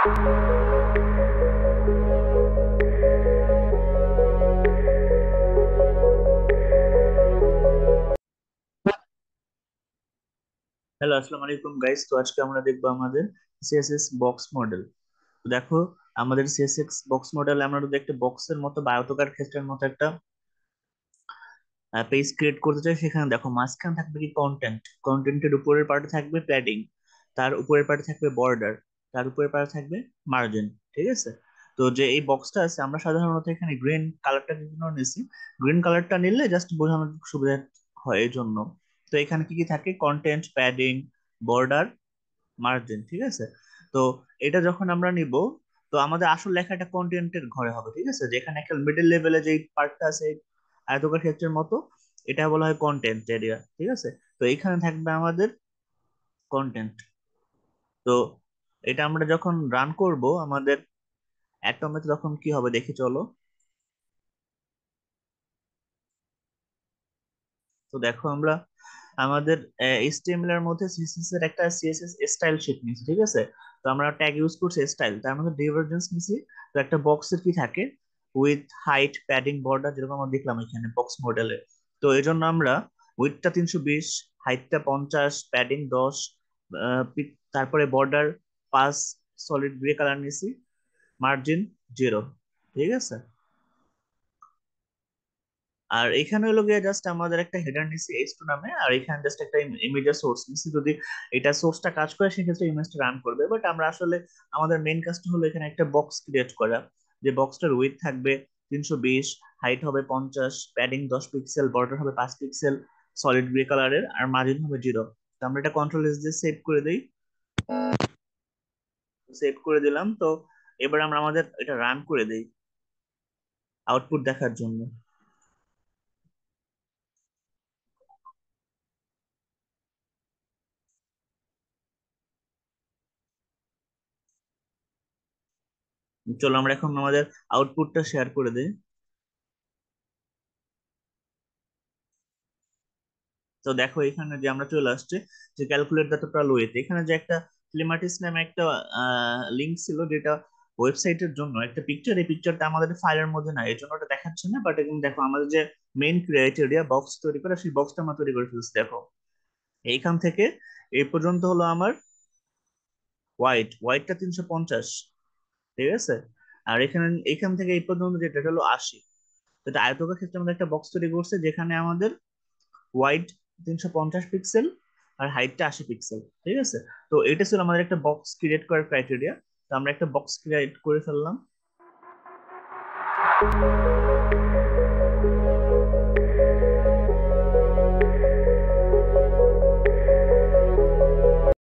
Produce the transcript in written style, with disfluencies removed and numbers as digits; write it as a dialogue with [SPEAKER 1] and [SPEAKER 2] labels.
[SPEAKER 1] Hello, আসসালামু আলাইকুম guys. তো আজকে আমরা দেখবো আমাদের সিএসএস বক্স মডেল। তো দেখো, আমাদের সিএসএস বক্স মডেল আমরা যদি একটা বক্সের মতো বা আয়তাকার ক্ষেত্রের মতো একটা পেজ ক্রিয়েট করতে চাই, সেখানে দেখো মাঝখানে থাকবে কি কন্টেন্ট, কন্টেন্টের উপরের পার্টে থাকবে প্যাডিং, তার উপরের পার্টে থাকবে বর্ডার, তার উপরের পার্টে থাকবে মার্জিন। ঠিক আছে? তো যে এই বক্সটা আছে, আমরা সাধারণত এখানে গ্রিন কালারটা বিভিন্ন নিয়েছি। গ্রিন কালারটা নিলে জাস্ট বোঝানোর সুবিধা হয় এই জন্য। তো এখানে কি কি থাকে? Content, padding, border, margin. ঠিক আছে? তো এটা যখন আমরা নিব, তো আমাদের আসল লেখাটা কন্টেন্টের ঘরে হবে। ঠিক আছে? যেখানে একটা মিডল লেভেলে যে পার্টটা আছে আয়তকার ক্ষেত্রের মতো, এটা বলা হয় কন্টেন্ট এরিয়া। ঠিক আছে? তো এখানে থাকবে আমাদের কন্টেন্ট। তো এটা আমরা যখন রান করব আমাদের অ্যাটমে, তখন কি হবে দেখি চলো। তো দেখো, আমরা আমাদের এইচটিএমএল এর মধ্যে সিএসএস এর একটা সিএসএস স্টাইল শিট নিয়েছি। ঠিক আছে? তো আমরা ট্যাগ ইউজ করছি স্টাইল, তার মধ্যে ডিভারজেন্স নিয়েছি। তো একটা বক্সের কি থাকে, উইথ, হাইট, প্যাডিং, বর্ডার, যেরকম আমরা দেখলাম এখানে বক্স মডেলে। তো এই জন্য আমরা উইথটা 320, হাইটটা 50, প্যাডিং 10, তারপরে বর্ডার 5, সলিড গ্রে কালার নিয়েছি, মার্জিন 0। ঠিক আছে? আর এখানে হলো গিয়ে জাস্ট আমাদের একটা হেডার নিছি H2 নামে, আর এখানে জাস্ট একটা ইমেজের সোর্স নিছি। যদি এটা সোর্সটা কাজ করে সেক্ষেত্রে ইমেজটা রান করবে, বাট আমরা আসলে আমাদের মেইন কাজটা হলো এখানে একটা বক্স ক্রিয়েট করা। যে বক্সটার উইডথ থাকবে 320, হাইট হবে 50, প্যাডিং 10 পিক্সেল, বর্ডার হবে 5 পিক্সেল, সলিড গ্রে কালারের, আর মার্জিন হবে 0। তো আমরা এটা কন্ট্রোল এস দিয়ে সেভ করে দিই। সেভ করে দিলাম। তো এবার আমরা আমাদের এটা রান করে দিই আউটপুট দেখার জন্য। চলো আমরা এখন আমাদের আউটপুটটা শেয়ার করে দিই। তো দেখো, এখানে যে আমরা চলে আসছে যে ক্যালকুলেট দ্য টোটাল ওয়েট, এখানে যে একটা ফ্লেমাটিস নামে একটা লিঙ্ক ছিল, যেটা ওয়েবসাইটের জন্য একটা পিকচার। এই পিকচারটা আমাদের ফাইলের মধ্যে নাই, এই জন্য ওটা দেখাচ্ছে না। বাট এখন দেখো, আমাদের যে মেইন ক্রাইটেরিয়া বক্স তৈরি করা, সেই বক্সটা আমরা তৈরি করে ফেলছি। দেখো, এইখান থেকে এই পর্যন্ত হলো আমার ওয়াইটটা 350। ঠিক আছে? আর এখানে এখান থেকে এই পর্যন্ত যেটা, এটা হলো 80। তো এটা আয়তকার ক্ষেত্রে আমাদের একটা বক্স তৈরি করছে, যেখানে আমাদের ওয়াইড 350 পিক্সেল আর হাইটটা 80 পিক্সেল। ঠিক আছে? তো এটা ছিল আমাদের একটা বক্স ক্রিয়েট করার ক্রাইটেরিয়া। তো আমরা একটা বক্স ক্রিয়েট করে ফেললাম।